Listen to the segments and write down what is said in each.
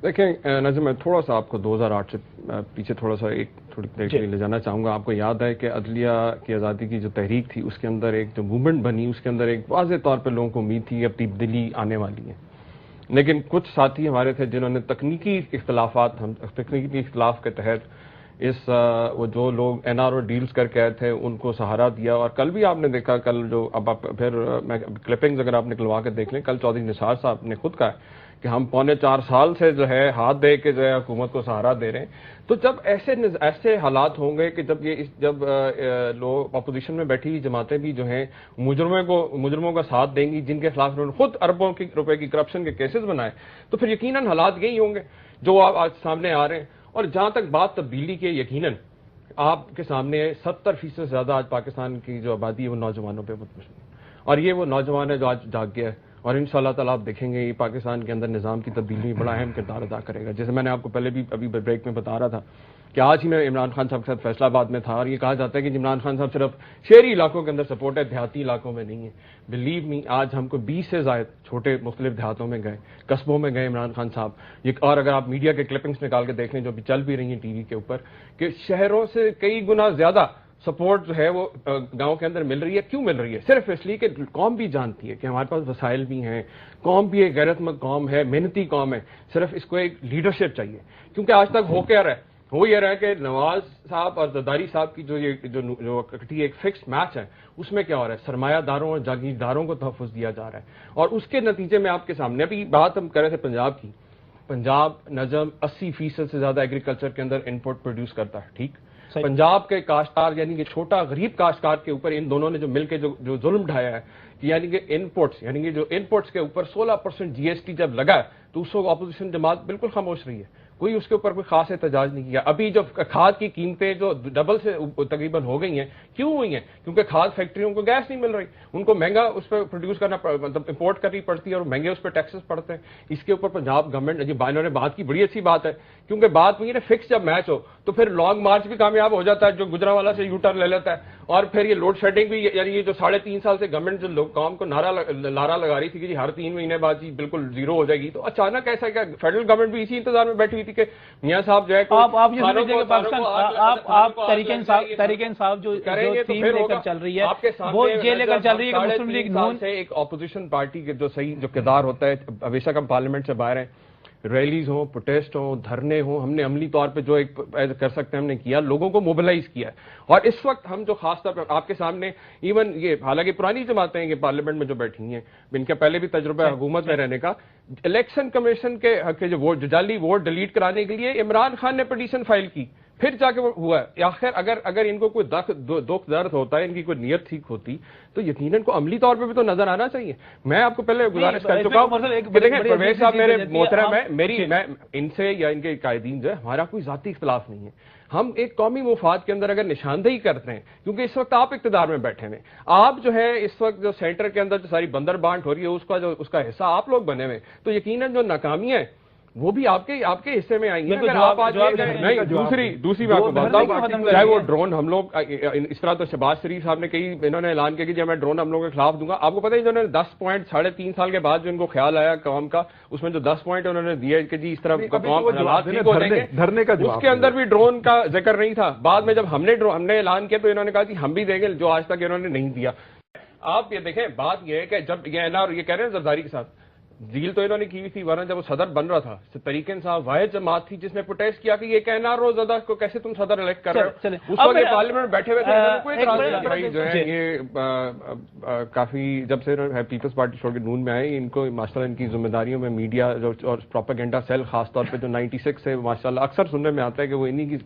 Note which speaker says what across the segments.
Speaker 1: دیکھیں ناظر، میں تھوڑا سا آپ کو 2008 سے پیچھے تھوڑا سا تھوڑی دیر کے لیے لے جانا چاہوں گا. آپ کو یاد ہے کہ عدلیہ کی آزادی کی جو تحریک تھی اس کے اندر ایک جو موومنٹ بنی، اس کے اندر ایک واضح طور پہ لوگوں کو امید تھی اب تبدیلی آنے والی ہے. لیکن کچھ ساتھی ہمارے تھے جنہوں نے تکنیکی اختلاف کے تحت وہ جو لوگ این آر او ڈیلز کر کے آئے تھے ان کو سہارا دیا. اور کل بھی آپ نے دیکھا، کل جو اب آپ پھر کلپنگز اگر آپ نکلوا کے دیکھ لیں، کل چودھری نثار صاحب نے خود کہا کہ ہم 4.25 سال سے جو ہے ہاتھ دے کے جو ہے حکومت کو سہارا دے رہے ہیں. تو جب ایسے حالات ہوں گے کہ جب لوگ اپوزیشن میں بیٹھی جماعتیں بھی جو ہیں مجرموں کا ساتھ دیں گی جن کے خلاف انہوں نے خود اربوں روپے کی کرپشن کے کیسز بنائے، تو پھر یقیناً حالات یہی ہوں گے جو آپ آج سامنے آ رہے ہیں. اور جہاں تک بات تبدیلی کی، یقیناً آپ کے سامنے 70% سے زیادہ آج پاکستان کی جو آبادی ہے وہ نوجوانوں پہ مشتمل ہے، اور یہ وہ نوجوان ہے جو آج جاگ گیا ہے. اور انشاءاللہ تعالیٰ آپ دیکھیں گے یہ پاکستان کے اندر نظام کی تبدیلی میں بڑا اہم کردار ادا کرے گا. جیسے میں نے آپ کو پہلے بھی ابھی بریک میں بتا رہا تھا کہ آج ہی میں عمران خان صاحب کے ساتھ فیصلہ آباد میں تھا، اور یہ کہا جاتا ہے کہ عمران خان صاحب صرف شہری علاقوں کے اندر سپورٹ ہے، دیہاتی علاقوں میں نہیں ہے. بلیو می، آج ہم کو 20 سے زائد چھوٹے مختلف دیہاتوں میں گئے، قصبوں میں گئے عمران خان صاحب. اور اگر آپ میڈیا کے کلپنگز نکال کے دیکھ لیں جو بھی چل بھی رہی ہیں ٹی وی کے اوپر، کہ شہروں سے کئی گنا زیادہ سپورٹ جو ہے وہ گاؤں کے اندر مل رہی ہے. کیوں مل رہی ہے؟ صرف اس لیے کہ قوم بھی جانتی ہے کہ ہمارے پاس وسائل بھی ہیں، قوم بھی ایک غیرت مند قوم ہے، محنتی قوم ہے، صرف اس کو ایک لیڈرشپ چاہیے. کیونکہ آج تک ہو یہ رہا ہے کہ نواز صاحب اور زرداری صاحب کی جو کٹی ایک فکس میچ ہے، اس میں کیا ہو رہا ہے؟ سرمایہ داروں اور جاگیرداروں کو تحفظ دیا جا رہا ہے. اور اس کے نتیجے میں آپ کے سامنے ابھی بات ہم کر رہے تھے پنجاب کی. پنجاب نظم 80% سے زیادہ ایگریکلچر کے اندر انپٹ پروڈیوس کرتا ہے. ٹھیک، پنجاب کے کاشتکار یعنی کہ چھوٹا غریب کاشتکار کے اوپر ان دونوں نے جو مل کے جو ظلم ڈھایا ہے، یعنی کہ انپوٹس کے اوپر 16% جی ایس ٹی جب لگا تو اس وقت اپوزیشن جماعت بالکل خاموش رہی ہے، کوئی اس کے اوپر کوئی خاص احتجاج نہیں کیا. ابھی جو کھاد کی قیمتیں جو ڈبل سے تقریباً ہو گئی ہیں، کیوں ہوئی ہیں؟ کیونکہ کھاد فیکٹریوں کو گیس نہیں مل رہی، ان کو مہنگا اس پہ پروڈیوس کرنا مطلب امپورٹ کرنی پڑتی ہے اور مہنگے اس پہ ٹیکسز پڑتے ہیں. اس کے اوپر پنجاب گورنمنٹ انہوں نے بات کی، بڑی اچھی بات ہے، کیونکہ بات ہوئی ہے فکس جب میچ ہو تو پھر لانگ مارچ بھی کامیاب ہو جاتا ہے جو گجرانوالہ سے یو ٹرن لے لیتا ہے. اور پھر یہ لوڈ شیڈنگ بھی، یعنی یہ جو 3.5 سال سے گورنمنٹ جو قوم کو نعرہ لگا رہی تھی کہ جی ہر 3 مہینے بعد جی بالکل زیرو ہو جائے گی، تو اچانک ایسا کیا فیڈرل گورنمنٹ بھی اسی انتظار میں بیٹھی ہوئی تھی کہ میاں صاحب جو ہے
Speaker 2: آپ یہ سمجھیں کہ پاکستان آپ تحریک انصاف جو تھیم لے کر چل رہی ہے وہ یہ لے کر چل رہی ہے کہ مسلم لیگ نون
Speaker 1: سے ایک اپوزیشن پارٹی کے جو صحیح جو کردار ہوتا ہے، ہمیشہ ہم پارلیمنٹ سے باہر ہیں، ریلیز ہوں، پروٹیسٹ ہوں، دھرنے ہوں، ہم نے عملی طور پہ جو ایک کر سکتے ہیں ہم نے کیا، لوگوں کو موبلائز کیا ہے. اور اس وقت ہم جو خاص طور پر آپ کے سامنے ایون یہ حالانکہ پرانی جماعتیں ہیں کہ پارلیمنٹ میں جو بیٹھی ہیں، ان کے پہلے بھی تجربہ حکومت میں رہنے کا، الیکشن کمیشن کے جو جعلی ووٹ ڈیلیٹ کرانے کے لیے عمران خان نے پٹیشن فائل کی، پھر جا کے وہ ہوا ہے. آخر اگر ان کو کوئی دکھ درد ہوتا ہے، ان کی کوئی نیت ٹھیک ہوتی تو یقیناً کو عملی طور پہ بھی تو نظر آنا چاہیے. میں آپ کو پہلے گزارش کر چکا ہوں کہ دیکھیں پرویز صاحب میرے محترم ہیں، میں ان سے یا ان کے قائدین جو ہے ہمارا کوئی ذاتی اختلاف نہیں ہے. ہم ایک قومی مفاد کے اندر اگر نشاندہی کرتے ہیں، کیونکہ اس وقت آپ اقتدار میں بیٹھے ہیں، آپ جو ہے اس وقت جو سینٹر کے اندر جو ساری بندر بانٹ ہو رہی ہے اس کا حصہ آپ لوگ بنے ہوئے، تو یقیناً جو ناکامیاں ہیں وہ بھی آپ کے حصے میں آئیں گے. اگر آپ آج دوسری بات کو بتاؤں، چاہے وہ ڈرون ہم لوگ اس طرح تو شہباز شریف صاحب نے انہوں نے اعلان کیا کہ جب میں ڈرون ہم لوگوں کے خلاف دوں گا. آپ کو پتہ ہے انہوں نے 10 پوائنٹ 3.5 سال کے بعد جو ان کو خیال آیا قوم کا، اس میں جو 10 پوائنٹ انہوں نے دیے کہ جی اس طرح دھرنے کا، اس کے اندر بھی ڈرون کا ذکر نہیں تھا. بعد میں جب ہم نے اعلان کیا تو انہوں نے کہا جی ہم بھی دیں گے، جو آج تک انہوں نے نہیں دیا. آپ یہ دیکھیں، بات یہ ہے کہ جب یہ یہ کہہ رہے ہیں زرداری کے ساتھ ڈیل تو انہوں نے کی تھی، ورنہ جب وہ صدر بن رہا تھا تحریک انصاف واحد جماعت تھی جس نے پروٹیسٹ کیا کہ یہ کہنا روز زدہ کو کیسے تم صدر الیکٹ کر رہے ہو. اس وقت پارلیمنٹ بیٹھے ہوئے تھے، کوئی اعتراض نہیں. جو ہے یہ کافی جب سے پیپلز پارٹی چھوڑ کے نون میں آئے، ان کو ماشاءاللہ ان کی ذمہ داریوں میں میڈیا اور پروپیگنڈا سیل خاص طور پہ جو 96 سے ماشاءاللہ اکثر سننے میں آتا ہے کہ وہ انہی کی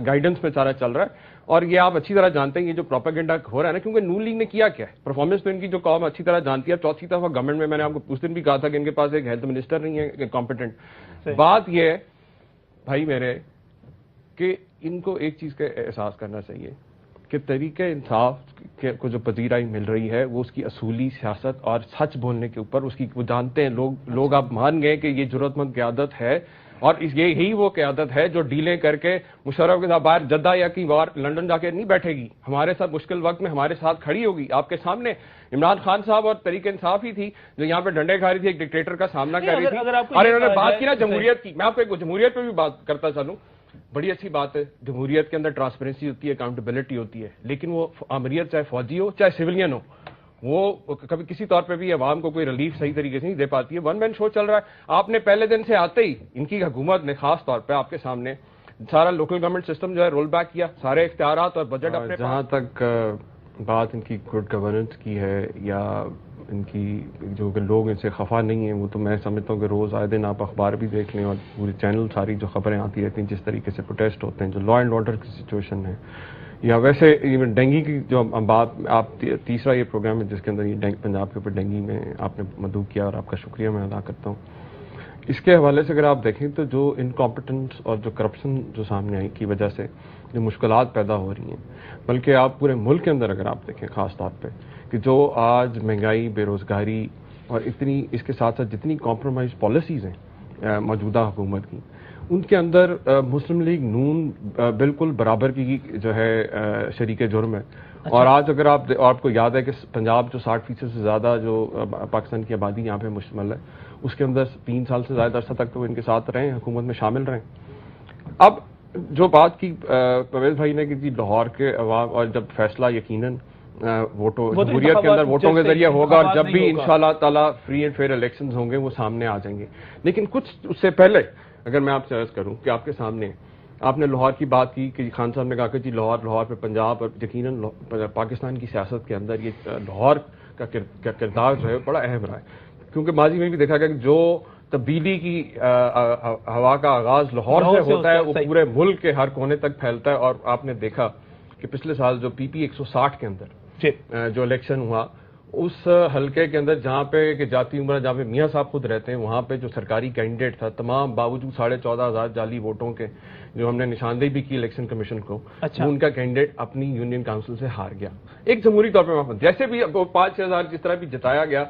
Speaker 1: گائیڈنس میں سارا چل رہا ہے. اور یہ آپ اچھی طرح جانتے ہیں یہ جو پروپیگنڈا ہو رہا ہے نا، کیونکہ نون لیگ نے کیا ہے پرفارمنس تو ان کی جو قوم اچھی طرح جانتی ہے. چوتھی دفعہ گورنمنٹ میں نے آپ کو اس دن بھی کہا تھا کہ ان کے پاس ایک ہیلتھ منسٹر نہیں ہے کمپیٹنٹ. بات یہ ہے بھائی میرے کہ ان کو ایک چیز کا احساس کرنا چاہیے کہ تحریک انصاف کو جو پذیرائی مل رہی ہے وہ اس کی اصولی سیاست اور سچ بولنے کے اوپر اس کی وہ جانتے ہیں لوگ آپ مان گئے کہ یہ جرأت مند قیادت ہے. اور یہی وہ قیادت ہے جو ڈیلیں کر کے مشرف کے ساتھ باہر جدہ یا کہیں باہر لندن جا کے نہیں بیٹھے گی، ہمارے ساتھ مشکل وقت میں ہمارے ساتھ کھڑی ہوگی. آپ کے سامنے عمران خان صاحب اور تحریک انصاف ہی تھی جو یہاں پہ ڈنڈے کھا رہی تھی، ایک ڈکٹیٹر کا سامنا کر رہی تھی. اور انہوں نے بات کی نا جمہوریت کی، میں آپ کو جمہوریت پہ بھی بات کرتا چلوں. بڑی اچھی بات ہے، جمہوریت کے اندر ٹرانسپیرنسی ہوتی ہے، اکاؤنٹیبلٹی ہوتی ہے، لیکن وہ امریت چاہے فوجی ہو چاہے سویلین ہو، وہ کبھی کسی طور پہ بھی عوام کو کوئی ریلیف صحیح طریقے سے نہیں دے پاتی ہے. ون مین شو چل رہا ہے. آپ نے پہلے دن سے آتے ہی ان کی حکومت نے خاص طور پہ آپ کے سامنے سارا لوکل گورنمنٹ سسٹم جو ہے رول بیک کیا، سارے اختیارات اور بجٹ اپنے. جہاں تک بات ان کی گڈ گورننس کی ہے یا ان کی جو کہ لوگ ان سے خفا نہیں ہیں، وہ تو میں سمجھتا ہوں کہ روز آئے دن آپ اخبار بھی دیکھ لیں اور پوری چینل ساری جو خبریں آتی رہتی ہیں جس طریقے سے پروٹیسٹ ہوتے ہیں، جو لا اینڈ آرڈر کی سچویشن ہے، یا ویسے ایون ڈینگی کی جو بات آپ تیسرا یہ پروگرام ہے جس کے اندر یہ پنجاب کے اوپر ڈینگی میں آپ نے مدعو کیا اور آپ کا شکریہ میں ادا کرتا ہوں. اس کے حوالے سے اگر آپ دیکھیں تو جو انکمپٹنس اور جو کرپشن جو سامنے آئی کی وجہ سے جو مشکلات پیدا ہو رہی ہیں، بلکہ آپ پورے ملک کے اندر اگر آپ دیکھیں خاص طور پہ کہ جو آج مہنگائی، بے روزگاری اور اتنی اس کے ساتھ ساتھ جتنی کمپرومائز پالیسیز ہیں موجودہ حکومت کی، ان کے اندر مسلم لیگ نون بالکل برابر کی جو ہے شریک جرم ہے. اور آج اگر آپ کو یاد ہے کہ پنجاب جو 60% سے زیادہ جو پاکستان کی آبادی یہاں پہ مشتمل ہے، اس کے اندر 3 سال سے زیادہ عرصہ تک تو ان کے ساتھ رہے ہیں، حکومت میں شامل رہے. اب جو بات کی پرویز بھائی نے کہ جی لاہور کے عوام، اور جب فیصلہ یقیناً جمہوریت کے اندر ووٹوں کے ذریعے ہوگا، اور جب بھی انشاءاللہ تعالیٰ فری اینڈ فیئر الیکشنز ہوں گے وہ سامنے آ جائیں گے. لیکن کچھ اس سے پہلے اگر میں آپ سے عرض کروں کہ آپ کے سامنے آپ نے لاہور کی بات کی کہ خان صاحب نے کہا کہ جی لاہور پہ پنجاب اور یقیناً پاکستان کی سیاست کے اندر یہ لاہور کا کردار جو ہے بڑا اہم رہا ہے، کیونکہ ماضی میں بھی دیکھا گیا کہ جو تبدیلی کی ہوا کا آغاز لاہور سے ہوتا ہے وہ پورے ملک کے ہر کونے تک پھیلتا ہے. اور آپ نے دیکھا کہ پچھلے سال جو پی پی 160 کے اندر جو الیکشن ہوا، اس حلقے کے اندر جہاں پہ کہ جاتی عمرہ جہاں پہ میاں صاحب خود رہتے ہیں، وہاں پہ جو سرکاری کینڈیڈیٹ تھا تمام باوجود 14,500 جعلی ووٹوں کے جو ہم نے نشاندہی بھی کی الیکشن کمیشن کو، ان کا کینڈیڈیٹ اپنی یونین کاؤنسل سے ہار گیا. ایک جمہوری طور پہ جیسے بھی 5,000 جس طرح بھی جتایا گیا،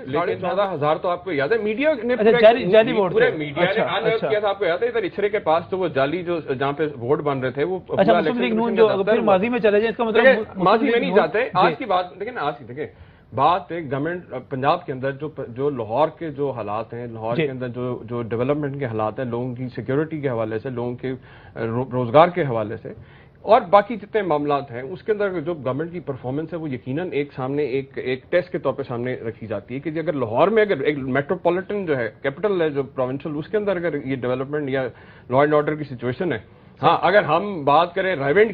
Speaker 1: 14,500 تو آپ کو یاد ہے میڈیا نے پورے میڈیا نے انرس کیا تھا. آپ کو یاد ہے ادھر اچھرے کے پاس تو وہ جعلی جو جہاں پہ ووٹ بن رہے تھے وہ
Speaker 2: ماضی میں چلے جائیں، اس کا مطلب
Speaker 1: ماضی میں نہیں جاتے. آج کی بات لیکن آج کی دیکھیں بات ایک گورنمنٹ پنجاب کے اندر جو لاہور کے جو حالات ہیں، لاہور کے اندر جو ڈیولپمنٹ کے حالات ہیں، لوگوں کی سیکیورٹی کے حوالے سے، لوگوں کے روزگار کے حوالے سے اور باقی جتنے معاملات ہیں، اس کے اندر جو گورنمنٹ کی پرفارمنس ہے وہ یقیناً ایک سامنے ایک ٹیسٹ کے طور پہ سامنے رکھی جاتی ہے کہ اگر لاہور میں اگر ایک میٹروپولیٹن جو ہے کیپٹل ہے جو پروونشل، اس کے اندر اگر یہ ڈیولپمنٹ یا لا اینڈ آرڈر کی سچویشن ہے. ہاں اگر ہم بات کریں رائیونڈ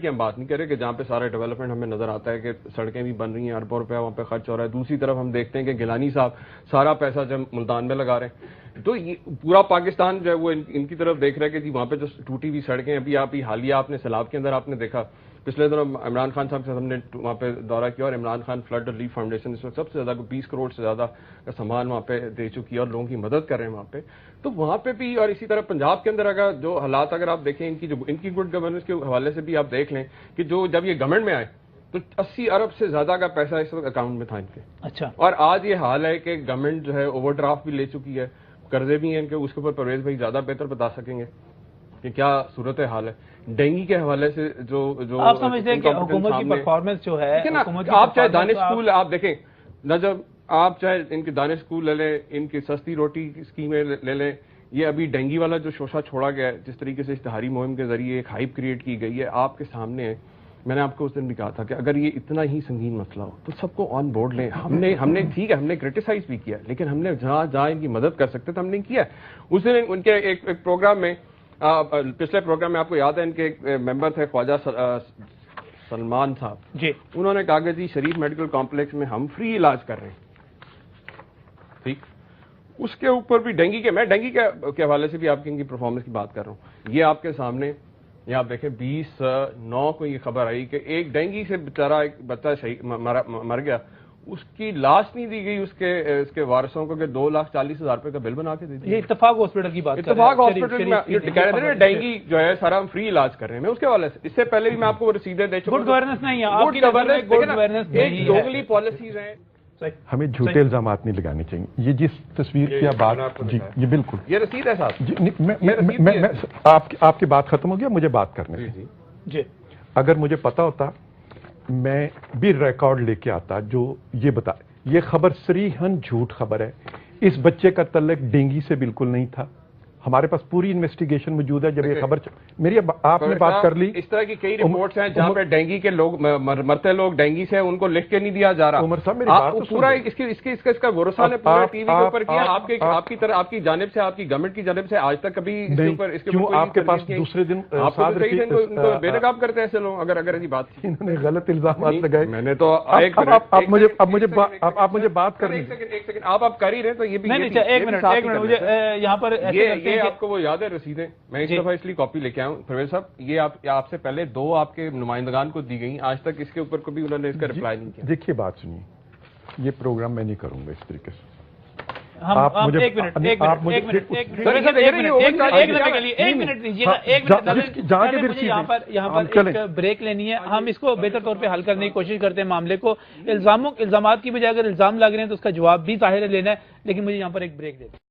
Speaker 1: کی ہم بات نہیں کریں کہ جہاں پہ سارا ڈیولپمنٹ ہمیں نظر آتا ہے کہ سڑکیں بھی بن رہی ہیں، اربوں روپیہ وہاں پہ خرچ ہو رہا ہے. دوسری طرف ہم دیکھتے ہیں کہ گیلانی صاحب سارا پیسہ جب ملتان میں لگا رہے ہیں، تو یہ پورا پاکستان جو ہے وہ ان کی طرف دیکھ رہا ہے کہ جی وہاں پہ جو ٹوٹی ہوئی سڑکیں ابھی حالیہ آپ نے سیلاب کے اندر آپ نے دیکھا پچھلے دنوں عمران خان صاحب سے ہم نے وہاں پہ دورہ کیا، اور Imran Khan flood relief foundation اس وقت سب سے زیادہ 20 کروڑ سے زیادہ کا سامان وہاں پہ دے چکی ہے اور لوگوں کی مدد کر رہے ہیں وہاں پہ. تو وہاں پہ بھی اور اسی طرح پنجاب کے اندر اگر جو حالات اگر آپ دیکھیں ان کی گڈ گورننس کے حوالے سے بھی آپ دیکھ لیں کہ جب یہ گورنمنٹ میں آئے تو 80 ارب سے زیادہ کا پیسہ اس وقت اکاؤنٹ میں تھا ان کے.
Speaker 2: اچھا. اور
Speaker 1: آج یہ حال ہے کہ گورنمنٹ جو ہے اوور ڈرافٹ بھی لے چکی ہے، قرضے بھی ہیں ان کے. اس کے اوپر پرویز بھائی زیادہ بہتر بتا سکیں گے کہ کیا صورت حال ہے. ڈینگی کے حوالے سے جو
Speaker 2: آپ سمجھتے ہیں کہ حکومت کی پرفارمنس جو ہے،
Speaker 1: آپ چاہے دانش اسکول آپ دیکھیں نجب، آپ چاہے ان کے دانش اسکول لے لیں، ان کی سستی روٹی کی اسکیمیں لے لیں، یہ ابھی ڈینگی والا جو شوشہ چھوڑا گیا ہے جس طریقے سے اشتہاری مہم کے ذریعے ایک ہائپ کریٹ کی گئی ہے آپ کے سامنے ہے. میں نے آپ کو اس دن بھی کہا تھا کہ اگر یہ اتنا ہی سنگین مسئلہ ہو تو سب کو آن بورڈ لیں. ہم نے ٹھیک ہے ہم نے کرٹیسائز بھی کیا، لیکن ہم نے جہاں ان کی مدد کر سکتے تھے ہم نے کیا. اس دن ان کے ایک پروگرام میں پچھلے پروگرام میں آپ کو یاد ہے ان کے ایک ممبر تھے خواجہ سلمان صاحب
Speaker 2: جی،
Speaker 1: انہوں نے کہا کہ جی شریف میڈیکل کمپلیکس میں ہم فری علاج کر رہے ہیں. ٹھیک، اس کے اوپر بھی ڈینگی کے حوالے سے بھی آپ کی ان کی پرفارمنس کی بات کر رہا ہوں. یہ آپ کے سامنے یہ آپ دیکھیں 20/9 کو یہ خبر آئی کہ ایک ڈینگی سے بیچارہ ایک بچہ مر گیا، اس کی لاش نہیں دی گئی اس کے وارثوں کو کہ 2,40,000 روپے کا بل بنا کے دے دیا.
Speaker 2: یہ اتفاق ہاسپٹل کی بات ہے.
Speaker 1: اتفاق ہاسپٹل میں یہ کہہ رہے تھے ڈینگی جو ہے سارا ہم فری علاج کر رہے ہیں. میں اس کے حوالے سے اس سے پہلے بھی میں آپ کو رسیدیں دے چکا ہوں.
Speaker 2: گڈ گورننس نہیں ہے آپ کی نظر میں، گڈ گورننس
Speaker 1: ایک دوگلی پالیسیز ہیں.
Speaker 3: ہمیں جھوٹے الزامات نہیں لگانے چاہیے. یہ جس تصویر کی آپ بات, جی یہ بالکل,
Speaker 1: یہ رسید ہے صاحب.
Speaker 3: میں آپ کی بات ختم ہو گیا, مجھے بات کرنے دیں.
Speaker 2: جی
Speaker 3: اگر مجھے پتا ہوتا میں بھی ریکارڈ لے کے آتا جو یہ بتا, یہ خبر صریحاً جھوٹ خبر ہے. اس بچے کا تعلق ڈینگی سے بالکل نہیں تھا. ہمارے پاس پوری انویسٹیگیشن موجود ہے. جب یہ خبر میری آپ نے بات کر لی,
Speaker 1: اس طرح کی کئی رپورٹس ہیں جہاں پہ ڈینگی کے لوگ مرتے لوگ ڈینگی سے, ان کو لکھ کے نہیں دیا جا رہا.
Speaker 3: عمر صاحب میری بات
Speaker 1: پورا اس کا بھروسہ نے پورا ٹی وی کے اوپر کیا. آپ کی جانب سے, آپ کی گورنمنٹ کی جانب سے آج تک کبھی اس کے اوپر
Speaker 3: کیوں آپ کے پاس دوسرے دن
Speaker 1: بے نقاب کرتے ہیں ایسے لوگ. اگر ایسی بات تھی,
Speaker 3: انہوں نے غلط الزامات لگائے.
Speaker 1: میں نے تو
Speaker 3: آپ مجھے بات کریں.
Speaker 1: ایک سیکنڈ آپ کر ہی رہے تو یہ بھی
Speaker 2: ایک منٹ مجھے یہاں پر
Speaker 1: یہ آپ کو وہ یاد ہے رسیدیں, میں اس دفعہ اس لیے کاپی لے کے آیا ہوں. پرویز صاحب, یہ آپ سے پہلے 2 آپ کے نمائندگان کو دی گئی, آج تک اس کے اوپر کبھی انہوں نے اس کا رپلائی نہیں کیا.
Speaker 3: دیکھیے بات سنیے, یہ پروگرام میں نہیں کروں گا اس طریقے سے.
Speaker 2: یہاں پر بریک لینی ہے. ہم اس کو بہتر طور پہ حل کرنے کی کوشش کرتے ہیں معاملے کو. الزامات کی بجائے اگر الزام لگ رہے ہیں تو اس کا جواب بھی ظاہر لینا ہے, لیکن مجھے یہاں پر ایک بریک دے دیں.